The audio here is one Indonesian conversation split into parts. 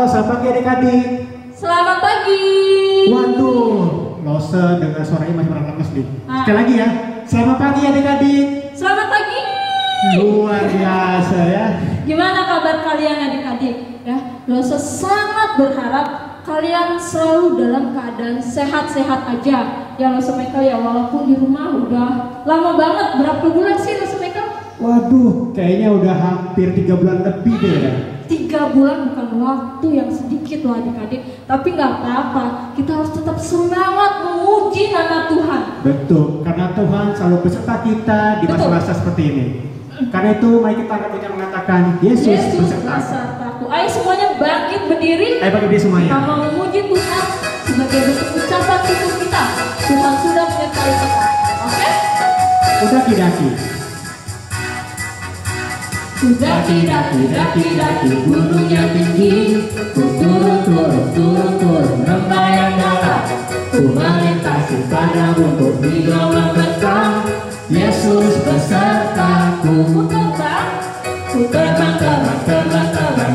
Halo, selamat pagi adik-adik. Selamat pagi. Waduh, Lose dengan suaranya masih kurang lemes nih. Sekali lagi ya, selamat pagi adik-adik. Selamat pagi. Luar biasa ya. Gimana kabar kalian adik-adik? Ya, Lose sangat berharap kalian selalu dalam keadaan sehat-sehat aja. Ya Lose Michael ya, walaupun di rumah udah lama banget. Berapa bulan sih Lose Michael? Waduh, kayaknya udah hampir 3 bulan lebih deh ya. 3 bulan bukan waktu yang sedikit loh adik-adik. Tapi nggak apa-apa, kita harus tetap semangat memuji nama Tuhan. Betul, karena Tuhan selalu beserta kita di masa-masa seperti ini. Karena itu mari kita angkat dengan mengatakan Yesus besertaku. Ayo semuanya bangkit berdiri. Ayo bangkit berdiri semuanya. Kita mau memuji Tuhan sebagai bentuk ucapan syukur kita. Tuhan sudah menyertai kita. Oke? Udah kidaki. Daki gunungnya tinggi, ku turun lembah yang dalam, ku melintasi padang rumput di gelombang besar. Yesus besertaku. Ku terbang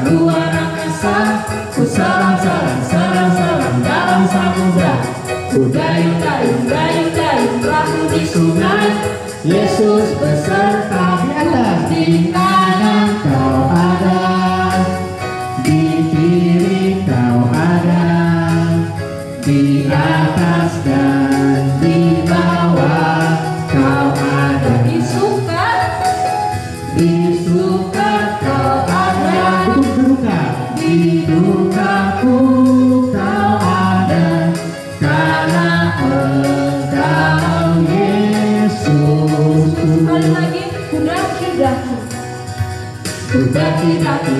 luar angkasa, ku salam dalam samudra, ku dayung perahu di sungai. Yesus beserta Di atas, di kanan kau ada, di kiri kau ada, di atas dan di bawah kau ada. di suka kau ada, Di duka, di dukaku kau ada, karena Engkau Yesus. sekali lagi ku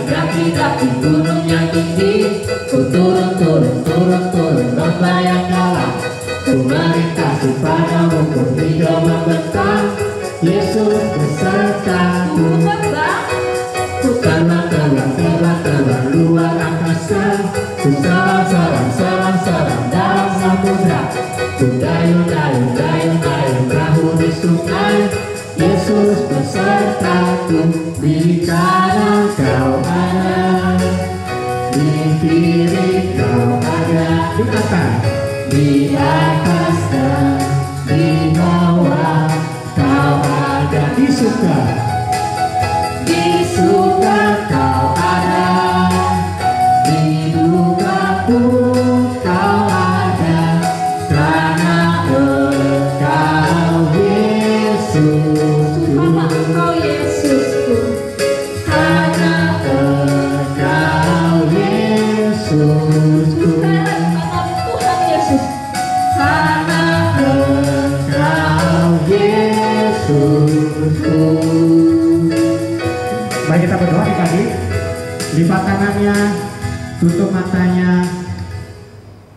daki gunung yang tinggi, ku turun lembah yang dalam, ku melintasi padang rumput di gelombang besar. Yesus besertaku. Ku terbang luar angkasa, ku salam dalam samudra, ku dayung perahu di sungai. Yesus besertaku, di kanan kau ada, di kiri kau ada, di atas dan di bawah kau ada. Di suka kau ada, di duka pun kau ada, karena Engkau Yesus. Engkau Yesusku. Karena Engkau Yesusku. Tuhan Yesus. Karena Engkau Yesusku. Mari kita berdoa adik-adik. Lipat tangannya, tutup matanya.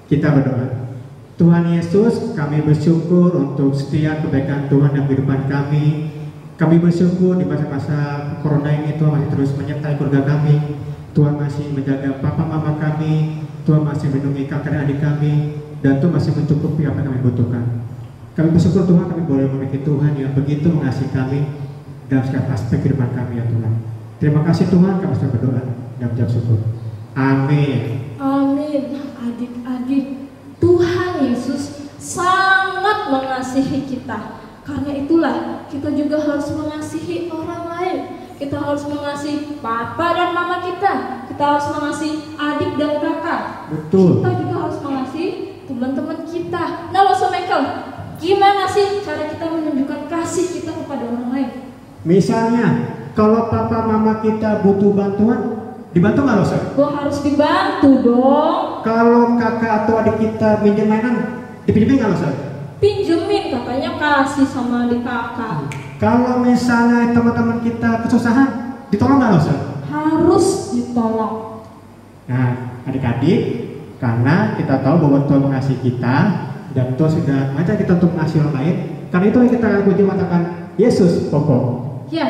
Kita berdoa. Tuhan Yesus, kami bersyukur untuk setiap kebaikan Tuhan dalam kehidupan kami. Kami bersyukur di masa-masa corona ini Tuhan masih terus menyertai keluarga kami. Tuhan masih menjaga papa mama kami. Tuhan masih melindungi kakak dan adik kami. Dan Tuhan masih mencukupi apa yang kami butuhkan. Kami bersyukur Tuhan kami boleh memiliki Tuhan yang begitu mengasihi kami dalam setiap aspek kehidupan kami ya Tuhan. Terima kasih Tuhan, kami sudah berdoa dan mengucap syukur. Amin. Amin. Adik-adik, Tuhan Yesus sangat mengasihi kita. Karena itulah kita juga harus mengasihi orang lain. Kita harus mengasihi papa dan mama kita. Kita harus mengasihi adik dan kakak. Betul. Kita juga harus mengasihi teman-teman kita. Nah, Lose Michael, gimana sih cara kita menunjukkan kasih kita kepada orang lain? Misalnya, kalau papa mama kita butuh bantuan, dibantu nggak Lose? Harus dibantu dong. Kalau kakak atau adik kita minjem mainan, dipinjemin nggak Lose? Pinjemin, katanya kasih sama adik kakak. Kalau misalnya teman-teman kita kesusahan, ditolong nggak Lose? Harus ditolong. Nah, adik-adik, karena kita tahu bahwa Tuhan mengasihi kita dan Tuhan sudah mengajak kita untuk mengasihi orang lain, karena itu kita akan puji mengatakan Yesus pokok. Ya,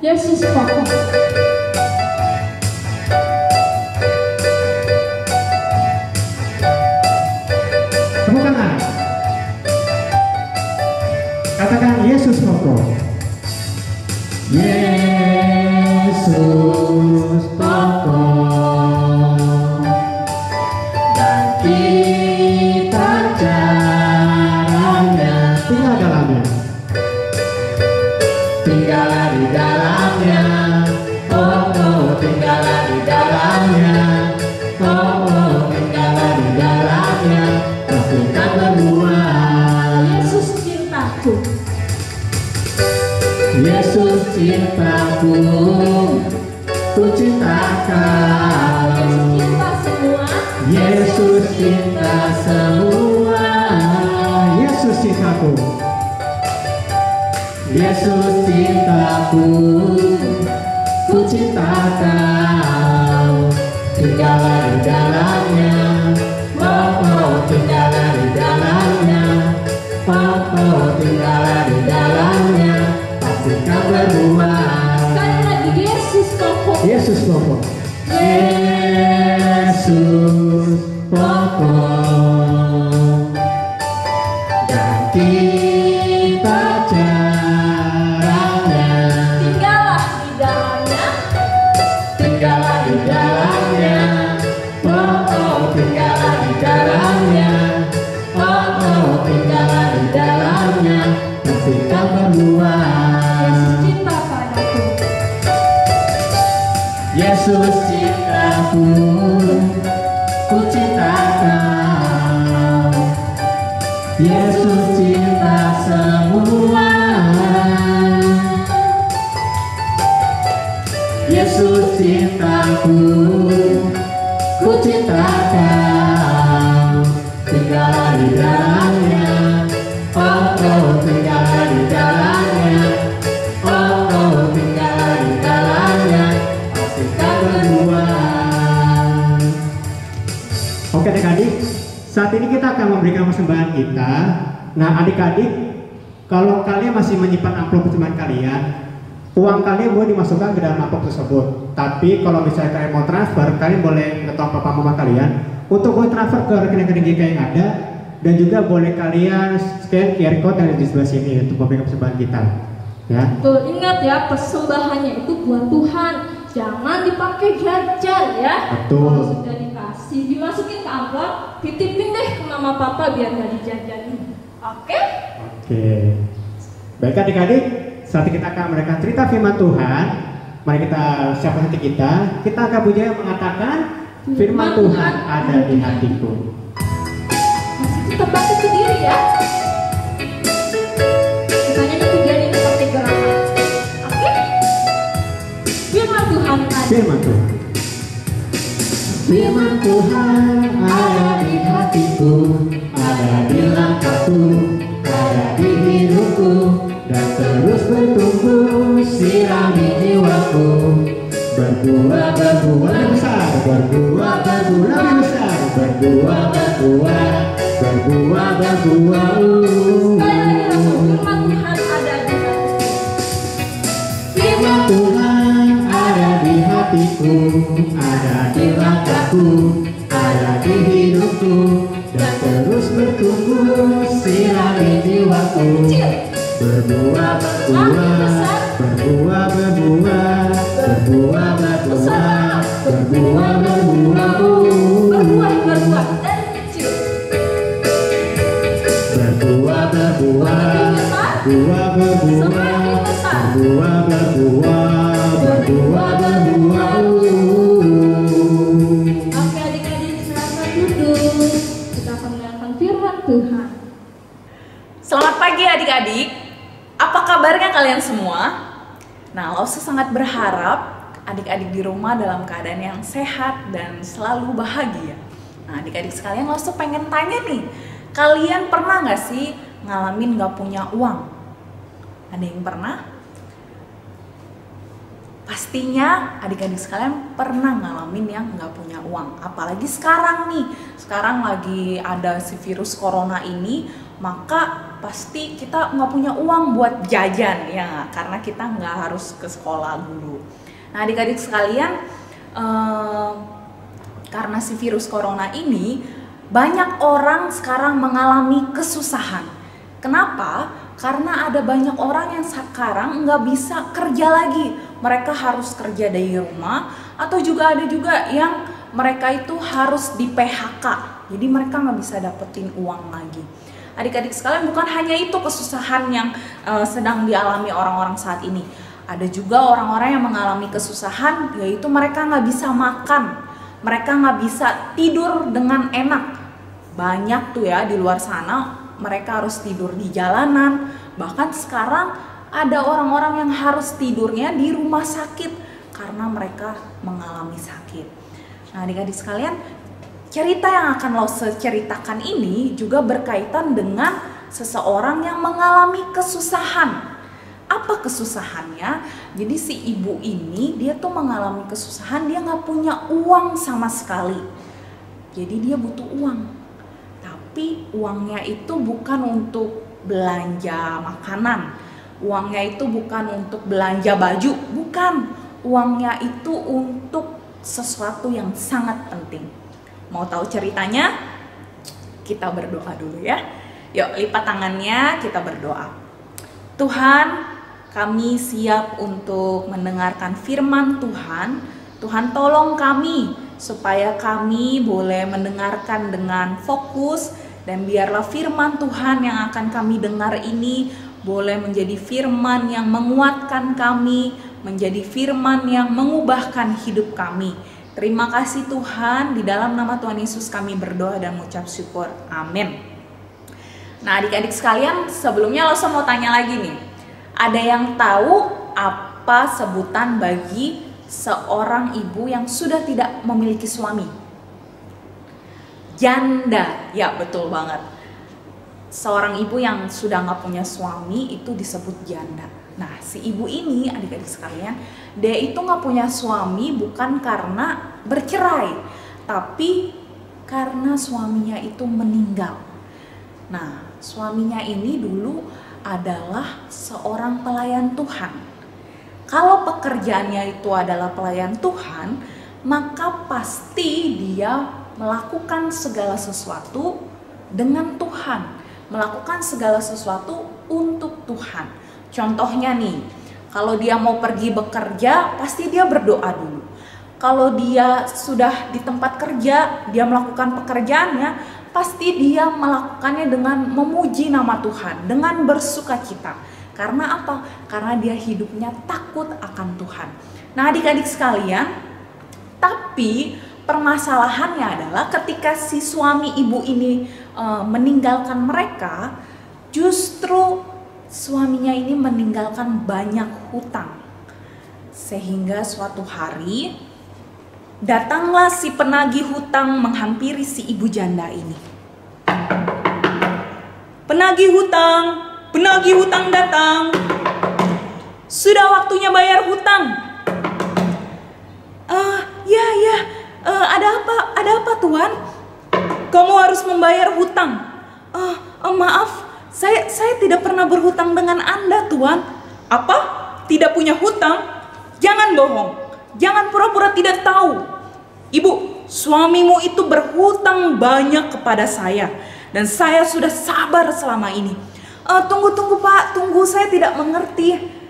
Yesus pokok. Tepuk tangan. Katakan Yesus pokok. Yesus pokok. ku cinta kau. Yesus cinta semua. Yesus cintaku. Yesus cintaku. Ku cinta kau. Tinggallah di dalamnya. Oh, oh, tinggallah di dalamnya. Oh, oh, tinggallah di dalamnya. Pasti kau berbuah. Sekali lagi, Yesus pokok. Yesus pokok. Yesus pokok. Dan kita caranya. Tinggallah di dalamnya. Tinggallah di dalamnya. Oh, oh, tinggallah di dalamnya. Oh, oh, tinggallah di dalamnya. Pasti kau berbuah. Yesus cinta padaku. Yesus cintaku, ku cinta kau. Yesus cinta semua. Yesus cintaku, ku cinta kau. Tinggallah di dalamnya. Oh, oh, tinggallah di dalamnya. Oh, oh, tinggallah di dalamnya. Pasti kau berbuah. Oke adik-adik, saat ini kita akan memberikan persembahan kita. Nah adik-adik, kalau kalian masih menyimpan amplop persembahan kalian, uang kalian boleh dimasukkan ke dalam amplop tersebut. Tapi kalau misalnya kalian mau transfer, kalian boleh ngetok papa mama kalian untuk boleh transfer ke rekening-rekening GK yang ada. Dan juga boleh kalian scan QR code yang ada di sebelah sini untuk memberikan persembahan kita. Ya. Tuh, ingat ya, persembahannya itu buat Tuhan. Jangan dipakai jajan ya. Betul. Kalau sudah dikasih, dimasukin ke amplop, titipin deh ke mama papa biar nggak dijajanin. Oke? Oke. Baik adik-adik, saat ini kita akan memberikan cerita firman Tuhan. Mari kita siapkan hati kita. Kita akan punya yang mengatakan firman Tuhan ada di hatiku. Kita bangkit berdiri ya. Makanya itu jadi seperti gerakan. Oke? Firman Tuhan ada. Firman Tuhan. Firman Tuhan ada di hatiku, ada di langkahku, ada di hidupku, dan terus bertumbuh sirami jiwaku. Berbuah, berbuah besar, berbuah, berbuah lebih besar, berbuah, berbuah, berbuah, berbuah. Sekali lagi langsung firman Tuhan ada di hatiku. Firman Tuhan ada di hatiku, ada di langkahku, ada di hidupku, dan terus bertumbuh sirami jiwaku. Berbuah, berbuah, berbuah, berbuah, berbuah, berbuah, berbuah, berbuah. Berbuah, berbuah dari kecil. Berbuah, berbuah, berbuah, berbuah, berbuah, berbuah, berbuah, berbuah. Oke adik-adik, silakan duduk. Kita akan mendengarkan firman Tuhan. Selamat pagi adik-adik. Apa kabarnya kalian semua? Nah, Lause sangat berharap adik-adik di rumah dalam keadaan yang sehat dan selalu bahagia. Nah, adik-adik sekalian, Lause pengen tanya nih, kalian pernah nggak sih ngalamin nggak punya uang? Ada yang pernah? Pastinya adik-adik sekalian pernah ngalamin yang nggak punya uang. Apalagi sekarang nih, sekarang lagi ada si virus corona ini, maka pasti kita nggak punya uang buat jajan ya, karena kita nggak harus ke sekolah dulu. Nah adik-adik sekalian, karena si virus corona ini banyak orang sekarang mengalami kesusahan. Kenapa? Karena ada banyak orang yang sekarang nggak bisa kerja lagi. Mereka harus kerja dari rumah, atau juga ada juga yang mereka itu harus di PHK. Jadi mereka nggak bisa dapetin uang lagi. Adik-adik sekalian, bukan hanya itu kesusahan yang sedang dialami orang-orang saat ini. Ada juga orang-orang yang mengalami kesusahan, yaitu mereka nggak bisa makan, mereka nggak bisa tidur dengan enak. Banyak tuh ya di luar sana, mereka harus tidur di jalanan. Bahkan sekarang ada orang-orang yang harus tidurnya di rumah sakit. karena mereka mengalami sakit. Nah, adik-adik sekalian, cerita yang akan lo ceritakan ini juga berkaitan dengan seseorang yang mengalami kesusahan. Apa kesusahannya? Jadi si ibu ini dia tuh mengalami kesusahan, dia nggak punya uang sama sekali. Jadi dia butuh uang. Tapi uangnya itu bukan untuk belanja makanan. Uangnya itu bukan untuk belanja baju, bukan. Uangnya itu untuk sesuatu yang sangat penting. Mau tahu ceritanya? Kita berdoa dulu ya. Yuk, lipat tangannya, kita berdoa. Tuhan, kami siap untuk mendengarkan firman Tuhan. Tuhan, tolong kami supaya kami boleh mendengarkan dengan fokus, dan biarlah firman Tuhan yang akan kami dengar ini boleh menjadi firman yang menguatkan kami, menjadi firman yang mengubahkan hidup kami. Terima kasih Tuhan, di dalam nama Tuhan Yesus kami berdoa dan mengucap syukur. Amin. Nah, adik-adik sekalian, sebelumnya Losa mau tanya lagi nih. Ada yang tahu apa sebutan bagi seorang ibu yang sudah tidak memiliki suami? Janda. Ya, betul banget. Seorang ibu yang sudah nggak punya suami itu disebut janda. Nah, si ibu ini, adik-adik sekalian, dia itu nggak punya suami bukan karena bercerai, tapi karena suaminya itu meninggal. Nah, suaminya ini dulu adalah seorang pelayan Tuhan. Kalau pekerjaannya itu adalah pelayan Tuhan, maka pasti dia melakukan segala sesuatu dengan Tuhan, melakukan segala sesuatu untuk Tuhan. Contohnya nih, kalau dia mau pergi bekerja, pasti dia berdoa dulu. Kalau dia sudah di tempat kerja, dia melakukan pekerjaannya, pasti dia melakukannya dengan memuji nama Tuhan, dengan bersukacita. Karena apa? Karena dia hidupnya takut akan Tuhan. Nah, adik-adik sekalian, tapi permasalahannya adalah ketika si suami ibu ini meninggalkan mereka, justru suaminya ini meninggalkan banyak hutang. Sehingga suatu hari datanglah si penagih hutang menghampiri si ibu janda ini. Penagih hutang datang. Sudah waktunya bayar hutang. Ada apa Tuan? Kamu harus membayar hutang. Maaf, saya tidak pernah berhutang dengan Anda, Tuan. Apa? Tidak punya hutang? Jangan bohong. Jangan pura-pura tidak tahu. Ibu, suamimu itu berhutang banyak kepada saya, dan saya sudah sabar selama ini. Tunggu Pak, tunggu, saya tidak mengerti.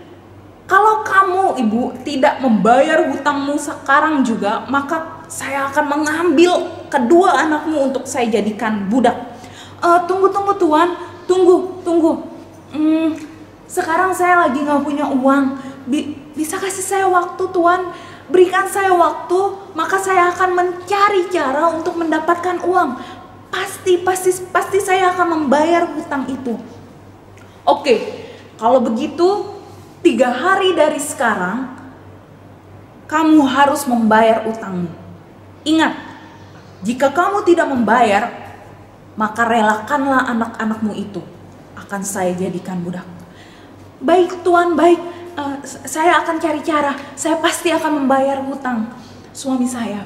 Kalau kamu ibu tidak membayar hutangmu sekarang juga, maka saya akan mengambil kedua anakmu untuk saya jadikan budak. Tunggu Tuan, tunggu. Sekarang saya lagi gak punya uang. Bisa kasih saya waktu Tuan? Berikan saya waktu, maka saya akan mencari cara untuk mendapatkan uang. Pasti saya akan membayar hutang itu. Oke, kalau begitu 3 hari dari sekarang kamu harus membayar utangmu. Ingat, jika kamu tidak membayar, maka relakanlah anak-anakmu itu, akan saya jadikan budak. Baik Tuan, baik. Saya akan cari cara. Saya pasti akan membayar hutang suami saya.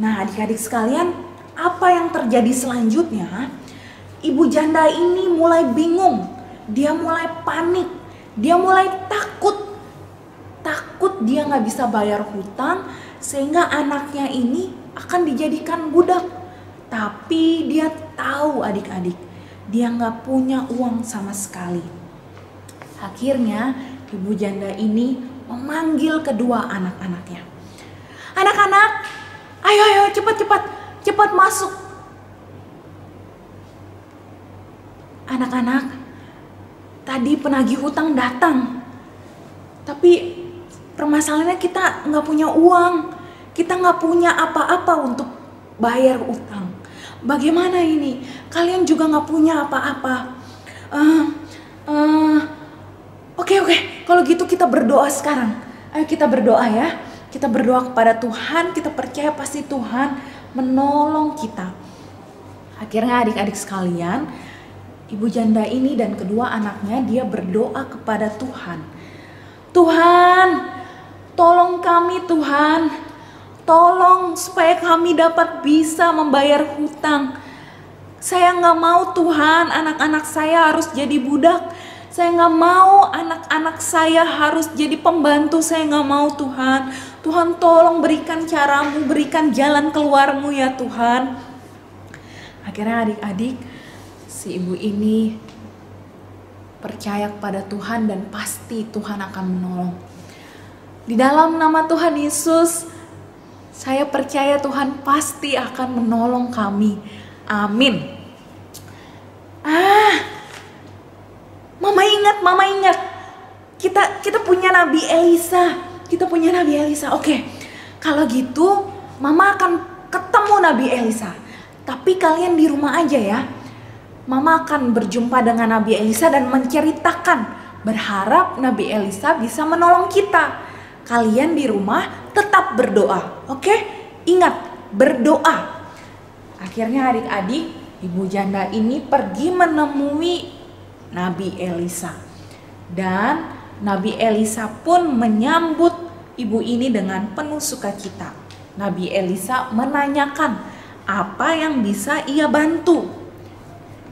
Nah, adik-adik sekalian, apa yang terjadi selanjutnya? Ibu janda ini mulai bingung. Dia mulai panik. Dia mulai takut dia nggak bisa bayar hutang, sehingga anaknya ini akan dijadikan budak. Tapi dia tahu adik-adik, dia nggak punya uang sama sekali. Akhirnya ibu janda ini memanggil kedua anak-anaknya. Anak-anak, ayo cepat masuk. Anak-anak, tadi penagih hutang datang. Tapi permasalahannya kita nggak punya uang. Kita nggak punya apa-apa untuk bayar utang. Bagaimana ini? Kalian juga nggak punya apa-apa. Oke. Kalau gitu kita berdoa sekarang. Ayo kita berdoa ya. Kita berdoa kepada Tuhan, kita percaya pasti Tuhan menolong kita. Akhirnya adik-adik sekalian, ibu janda ini dan kedua anaknya dia berdoa kepada Tuhan. Tuhan, tolong kami Tuhan. Tolong supaya kami dapat bisa membayar hutang. Saya nggak mau Tuhan anak-anak saya harus jadi budak. Saya nggak mau anak-anak saya harus jadi pembantu. Saya nggak mau Tuhan. Tuhan tolong berikan caramu, berikan jalan keluarmu ya Tuhan. Akhirnya adik-adik, si ibu ini percaya kepada Tuhan dan pasti Tuhan akan menolong. Di dalam nama Tuhan Yesus, saya percaya Tuhan pasti akan menolong kami. Amin. Mama ingat. Kita punya Nabi Elisa. Oke. Kalau gitu, Mama akan ketemu Nabi Elisa. Tapi kalian di rumah aja ya. Mama akan berjumpa dengan Nabi Elisa dan menceritakan. Berharap Nabi Elisa bisa menolong kita. Kalian di rumah tetap berdoa. Oke? Ingat, berdoa. Akhirnya adik-adik, ibu janda ini pergi menemui Nabi Elisa. Dan Nabi Elisa pun menyambut ibu ini dengan penuh sukacita. Nabi Elisa menanyakan apa yang bisa ia bantu.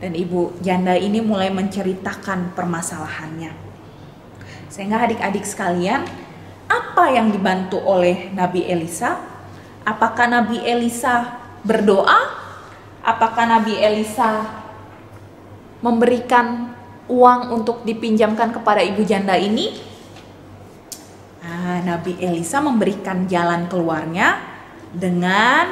Dan ibu janda ini mulai menceritakan permasalahannya. Sehingga adik-adik sekalian, apa yang dibantu oleh Nabi Elisa? Apakah Nabi Elisa berdoa? Apakah Nabi Elisa memberikan uang untuk dipinjamkan kepada ibu janda ini? Nabi Elisa memberikan jalan keluarnya dengan,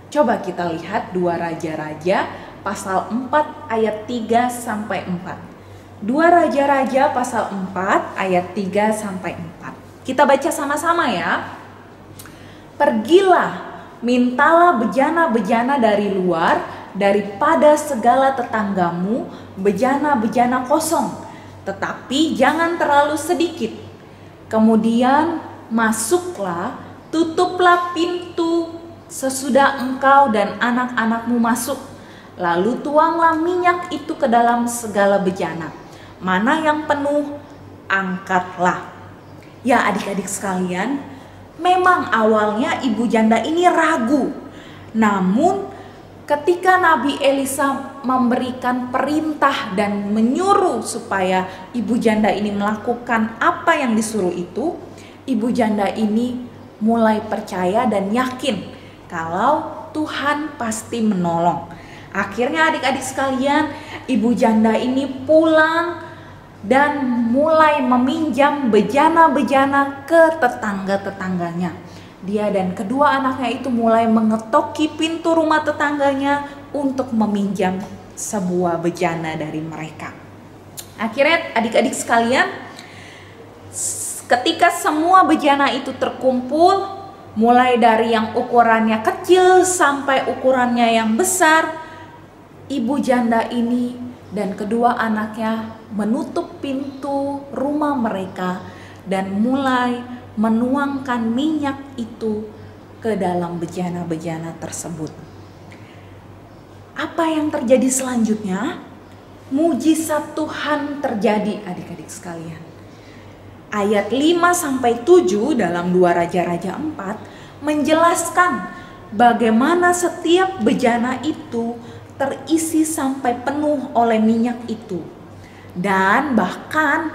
coba kita lihat 2 Raja-Raja pasal 4 ayat 3 sampai 4. 2 Raja-Raja pasal 4 ayat 3 sampai 4. Kita baca sama-sama ya. Pergilah, mintalah bejana-bejana dari luar, daripada segala tetanggamu, bejana-bejana kosong, tetapi jangan terlalu sedikit. Kemudian masuklah, tutuplah pintu sesudah engkau dan anak-anakmu masuk. Lalu tuanglah minyak itu ke dalam segala bejana. Mana yang penuh, angkatlah. Ya adik-adik sekalian, memang awalnya ibu janda ini ragu. Namun ketika Nabi Elisa memberikan perintah dan menyuruh supaya ibu janda ini melakukan apa yang disuruh itu, ibu janda ini mulai percaya dan yakin kalau Tuhan pasti menolong. Akhirnya adik-adik sekalian, ibu janda ini pulang dan mulai meminjam bejana-bejana ke tetangga-tetangganya. Dia dan kedua anaknya itu mulai mengetoki pintu rumah tetangganya untuk meminjam sebuah bejana dari mereka. Akhirnya adik-adik sekalian, ketika semua bejana itu terkumpul, mulai dari yang ukurannya kecil sampai ukurannya yang besar, ibu janda ini dan kedua anaknya menutup pintu rumah mereka dan mulai menuangkan minyak itu ke dalam bejana-bejana tersebut. Apa yang terjadi selanjutnya? Mujizat Tuhan terjadi adik-adik sekalian. Ayat 5-7 dalam 2 Raja-Raja 4 menjelaskan bagaimana setiap bejana itu terisi sampai penuh oleh minyak itu. Dan bahkan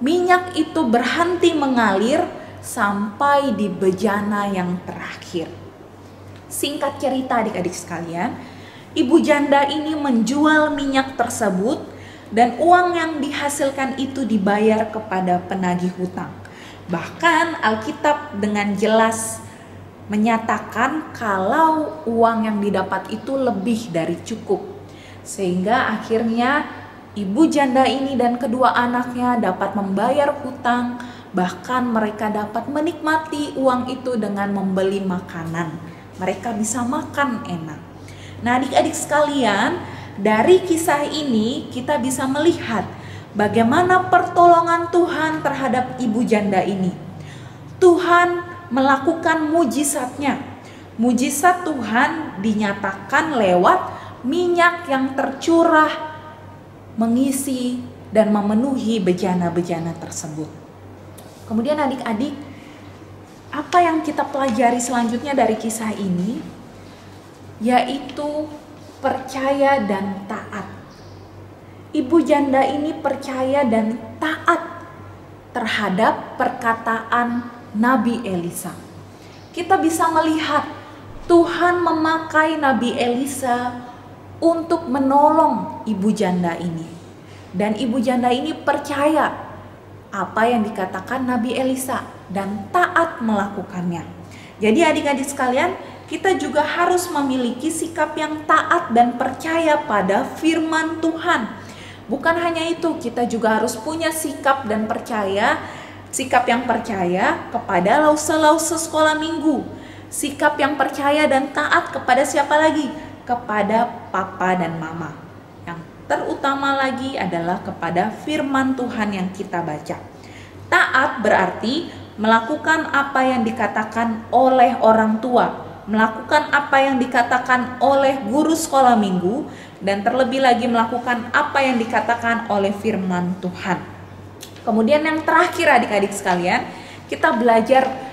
minyak itu berhenti mengalir sampai di bejana yang terakhir. Singkat cerita adik-adik sekalian, ibu janda ini menjual minyak tersebut dan uang yang dihasilkan itu dibayar kepada penagih hutang. Bahkan Alkitab dengan jelas menyatakan kalau uang yang didapat itu lebih dari cukup. Sehingga akhirnya ibu janda ini dan kedua anaknya dapat membayar hutang, bahkan mereka dapat menikmati uang itu dengan membeli makanan. Mereka bisa makan enak. Nah adik-adik sekalian, dari kisah ini kita bisa melihat bagaimana pertolongan Tuhan terhadap ibu janda ini. Tuhan melakukan mujizatnya. Mujizat Tuhan dinyatakan lewat minyak yang tercurah mengisi dan memenuhi bejana-bejana tersebut. Kemudian adik-adik, apa yang kita pelajari selanjutnya dari kisah ini? Yaitu percaya dan taat. Ibu janda ini percaya dan taat terhadap perkataan Nabi Elisa. Kita bisa melihat Tuhan memakai Nabi Elisa untuk menolong ibu janda ini. Dan ibu janda ini percaya apa yang dikatakan Nabi Elisa dan taat melakukannya. Jadi adik-adik sekalian, kita juga harus memiliki sikap yang taat dan percaya pada firman Tuhan. Bukan hanya itu, kita juga harus punya sikap yang percaya kepada lause-lause sekolah minggu. Sikap yang percaya dan taat kepada siapa lagi? Kepada papa dan mama. Yang terutama lagi adalah kepada firman Tuhan yang kita baca. Taat berarti melakukan apa yang dikatakan oleh orang tua, melakukan apa yang dikatakan oleh guru sekolah minggu, dan terlebih lagi melakukan apa yang dikatakan oleh firman Tuhan. Kemudian yang terakhir adik-adik sekalian, kita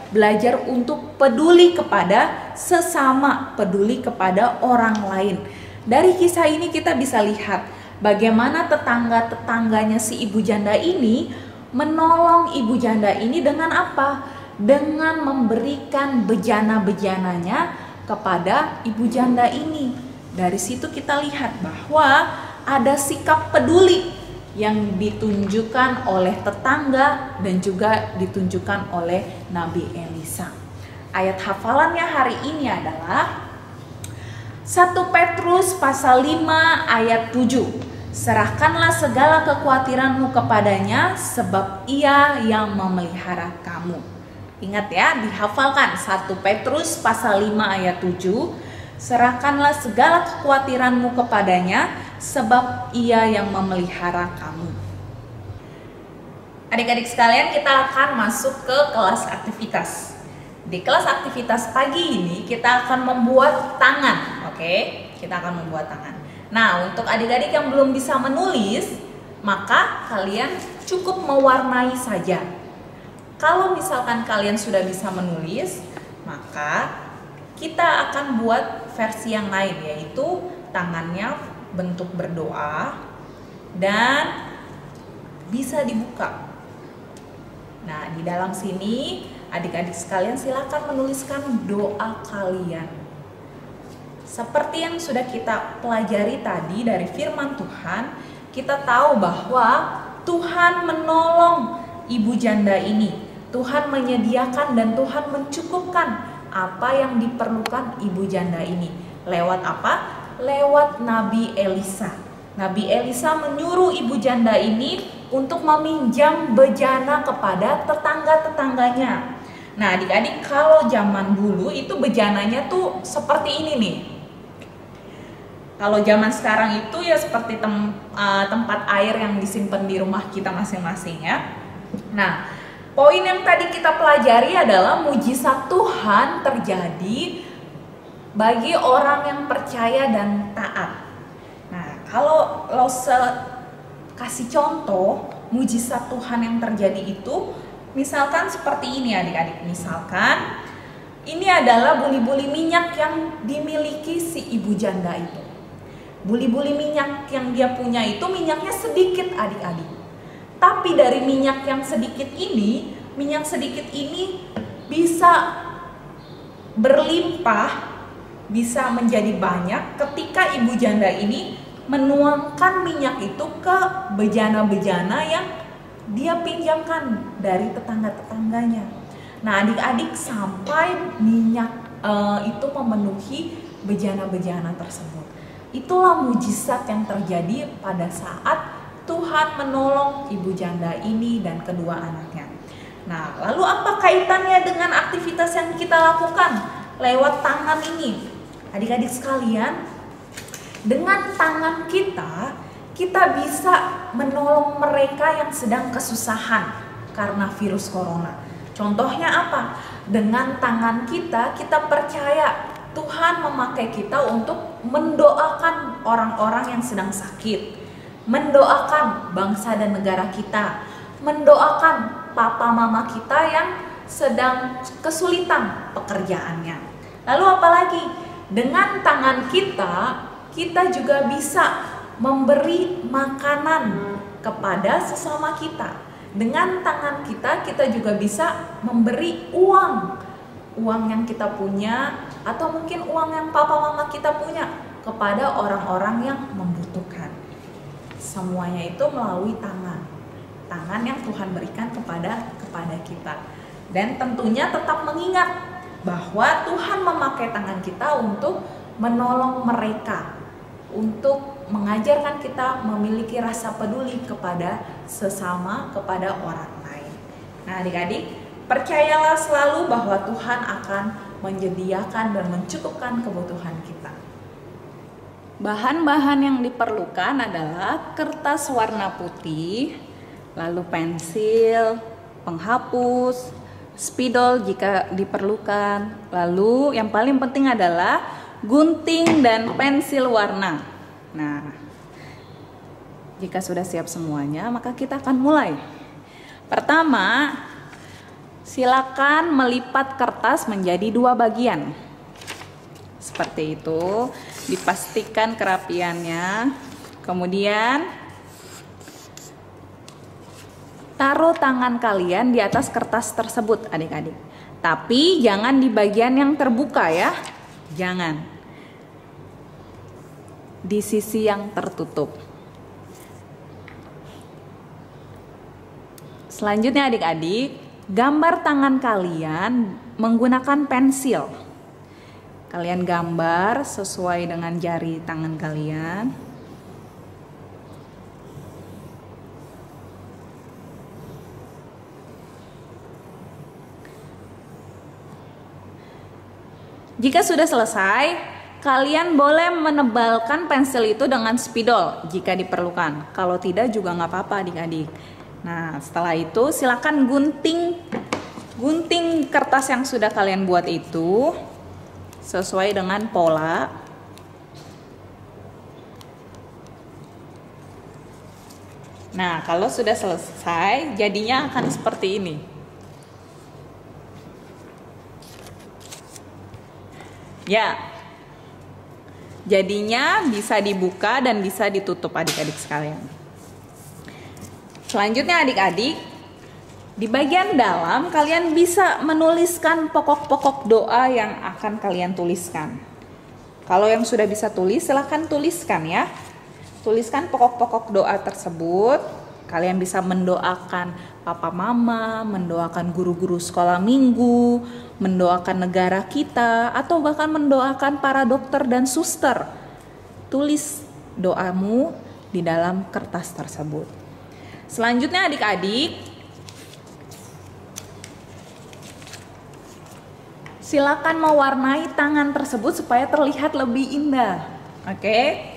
belajar untuk peduli kepada sesama, peduli kepada orang lain. Dari kisah ini kita bisa lihat bagaimana tetangga-tetangganya si ibu janda ini menolong ibu janda ini dengan apa? Dengan memberikan bejana-bejananya kepada ibu janda ini. Dari situ kita lihat bahwa ada sikap peduli yang ditunjukkan oleh tetangga dan juga ditunjukkan oleh Nabi Elisa. Ayat hafalannya hari ini adalah 1 Petrus pasal 5 ayat 7. Serahkanlah segala kekhawatiranmu kepadanya sebab ia yang memelihara kamu. Ingat ya, dihafalkan 1 Petrus pasal 5 ayat 7. Serahkanlah segala kekhawatiranmu kepadanya sebab ia yang memelihara kamu. Adik-adik sekalian, kita akan masuk ke kelas aktivitas. Di kelas aktivitas pagi ini kita akan membuat tangan, oke? Kita akan membuat tangan. Nah, untuk adik-adik yang belum bisa menulis, maka kalian cukup mewarnai saja. Kalau misalkan kalian sudah bisa menulis, maka kita akan buat versi yang lain, yaitu tangannya bentuk berdoa dan bisa dibuka. Nah, di dalam sini adik-adik sekalian silakan menuliskan doa kalian. Seperti yang sudah kita pelajari tadi dari firman Tuhan, kita tahu bahwa Tuhan menolong ibu janda ini. Tuhan menyediakan dan Tuhan mencukupkan apa yang diperlukan ibu janda ini. Lewat apa? Lewat Nabi Elisa. Nabi Elisa menyuruh ibu janda ini untuk meminjam bejana kepada tetangga-tetangganya. Nah, adik-adik, kalau zaman dulu itu bejananya tuh seperti ini nih. Kalau zaman sekarang itu ya seperti tempat air yang disimpan di rumah kita masing-masing ya. Nah, poin yang tadi kita pelajari adalah mujizat Tuhan terjadi bagi orang yang percaya dan taat. Nah, kalau kasih contoh mujizat Tuhan yang terjadi itu, misalkan seperti ini adik-adik. Misalkan ini adalah buli-buli minyak yang dimiliki si ibu janda itu. Buli-buli minyak yang dia punya itu minyaknya sedikit adik-adik. Tapi dari minyak yang sedikit ini, minyak sedikit ini bisa berlimpah, bisa menjadi banyak ketika ibu janda ini menuangkan minyak itu ke bejana-bejana yang dia pinjamkan dari tetangga-tetangganya. Nah, adik-adik, sampai minyak itu memenuhi bejana-bejana tersebut. Itulah mujizat yang terjadi pada saat Tuhan menolong ibu janda ini dan kedua anaknya. Nah, lalu apa kaitannya dengan aktivitas yang kita lakukan lewat tangan ini? Adik-adik sekalian, dengan tangan kita bisa menolong mereka yang sedang kesusahan karena virus corona. Contohnya apa? Dengan tangan kita, kita percaya Tuhan memakai kita untuk mendoakan orang-orang yang sedang sakit, mendoakan bangsa dan negara kita, mendoakan papa mama kita yang sedang kesulitan pekerjaannya. Lalu apalagi? Dengan tangan kita, kita juga bisa memberi makanan kepada sesama kita. Dengan tangan kita, kita juga bisa memberi uang yang kita punya, atau mungkin uang yang papa mama kita punya kepada orang-orang yang membutuhkan. Semuanya itu melalui tangan yang Tuhan berikan kepada kita. Dan tentunya tetap mengingat bahwa Tuhan memakai tangan kita untuk menolong mereka, untuk mengajarkan kita memiliki rasa peduli kepada sesama, kepada orang lain. Nah, adik-adik, percayalah selalu bahwa Tuhan akan menyediakan dan mencukupkan kebutuhan kita. Bahan-bahan yang diperlukan adalah kertas warna putih, lalu pensil, penghapus, spidol jika diperlukan, lalu yang paling penting adalah gunting dan pensil warna. Nah, jika sudah siap semuanya, maka kita akan mulai. Pertama, silakan melipat kertas menjadi 2 bagian. Seperti itu, dipastikan kerapiannya. Kemudian taruh tangan kalian di atas kertas tersebut, adik-adik. Tapi jangan di bagian yang terbuka ya. Jangan. Di sisi yang tertutup. Selanjutnya adik-adik, gambar tangan kalian menggunakan pensil. Kalian gambar sesuai dengan jari tangan kalian. Jika sudah selesai, kalian boleh menebalkan pensil itu dengan spidol jika diperlukan. Kalau tidak juga nggak apa-apa adik-adik. Nah, setelah itu silakan gunting kertas yang sudah kalian buat itu sesuai dengan pola. Nah, kalau sudah selesai, jadinya akan seperti ini. Ya, jadinya bisa dibuka dan bisa ditutup adik-adik sekalian. Selanjutnya adik-adik, di bagian dalam kalian bisa menuliskan pokok-pokok doa yang akan kalian tuliskan. Kalau yang sudah bisa tulis, silahkan tuliskan ya. Tuliskan pokok-pokok doa tersebut. Kalian bisa mendoakan papa mama, mendoakan guru-guru sekolah minggu, mendoakan negara kita, atau bahkan mendoakan para dokter dan suster. Tulis doamu di dalam kertas tersebut. Selanjutnya adik-adik, silakan mewarnai tangan tersebut supaya terlihat lebih indah. Oke?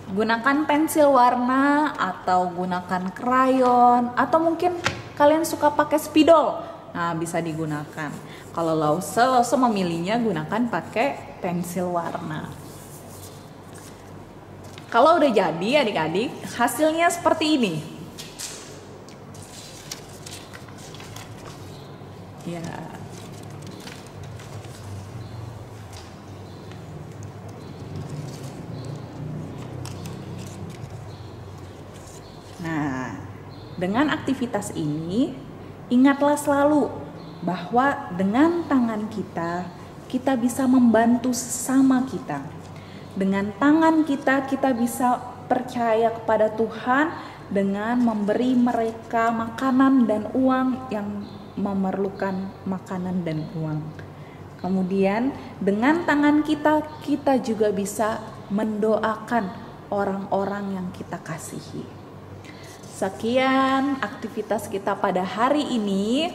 Gunakan pensil warna atau gunakan krayon, atau mungkin kalian suka pakai spidol. Nah, bisa digunakan. Kalau lause memilihnya gunakan pakai pensil warna. Kalau udah jadi adik-adik, hasilnya seperti ini. Ya. Nah, dengan aktivitas ini, ingatlah selalu bahwa dengan tangan kita bisa membantu sesama kita. Dengan tangan kita bisa percaya kepada Tuhan dengan memberi mereka makanan dan uang yang memerlukan makanan dan uang. Kemudian dengan tangan kita juga bisa mendoakan orang-orang yang kita kasihi. Sekian aktivitas kita pada hari ini.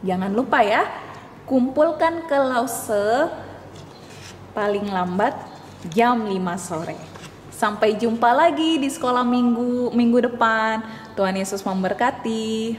Jangan lupa ya, kumpulkan ke lause paling lambat jam 5 sore. Sampai jumpa lagi di sekolah minggu depan. Tuhan Yesus memberkati.